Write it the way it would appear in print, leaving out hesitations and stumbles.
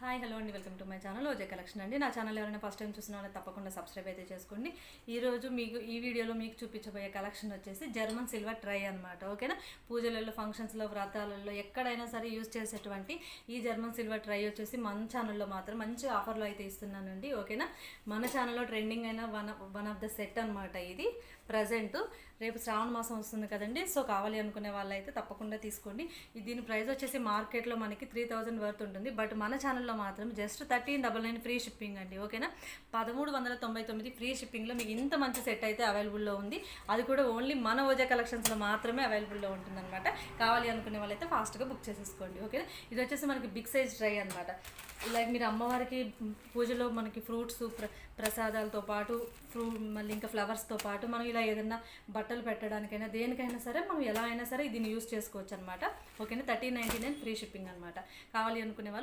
Hi hello అండి, welcome to my channel OJ collection అండి. నా ఛానల్ ఎవరైనా ఫస్ట్ టైం చూసిన వాళ్ళని తప్పకుండా సబ్స్క్రైబ్ అయితే చేసుకోండి. ఈరోజు మీకు ఈ వీడియోలో మీకు చూపించబోయే కలెక్షన్ వచ్చేసి జర్మన్ సిల్వర్ ట్రై అనమాట. ఓకేనా, పూజలలో, ఫంక్షన్స్లో, వ్రతాలలో ఎక్కడైనా సరే యూజ్ చేసేటువంటి ఈ జర్మన్ సిల్వర్ ట్రై వచ్చేసి మన ఛానల్లో మాత్రం మంచి ఆఫర్లో అయితే ఇస్తున్నానండి. ఓకేనా, మన ఛానల్లో ట్రెండింగ్ అయిన వన్ ఆఫ్ ద సెట్ అనమాట ఇది. ప్రజెంట్ రేపు శ్రావణ మాసం వస్తుంది కదండి, సో కావాలి అనుకునే వాళ్ళు అయితే తప్పకుండా తీసుకోండి. దీని ప్రైస్ వచ్చేసి మార్కెట్లో మనకి 3000 వర్త్ ఉంటుంది, బట్ మన ఛానల్లో మాత్రం జస్ట్ 1399 ఫ్రీ షిప్పింగ్ అండి. ఓకేనా, 1399 ఫ్రీ షిప్పింగ్లో మీకు ఇంత మంచి సెట్ అయితే అవైలబుల్లో ఉంది. అది కూడా ఓన్లీ మన ఓజే కలెక్షన్స్లో మాత్రమే అవైలబుల్లో ఉంటుందన్నమాట. కావాలి అనుకునే వాళ్ళైతే ఫాస్ట్గా బుక్ చేసేసుకోండి. ఓకేనా, ఇది వచ్చేసి మనకి బిగ్ సైజ్ ట్రై అనమాట. లైక్ మీరు అమ్మవారికి పూజలో మనకి ఫ్రూట్స్ ప్రసాదాలతో పాటు మళ్ళీ ఇంకా ఫ్లవర్స్తో పాటు మనం ఇలా ఏదైనా బట్టలు పెట్టడానికైనా దేనికైనా సరే మనం ఎలా అయినా సరే దీన్ని యూస్ చేసుకోవచ్చు అనమాట. ఓకేనా, 1399 ఫ్రీ షిప్పింగ్ అనమాట. కావాలి అనుకునే వాళ్ళు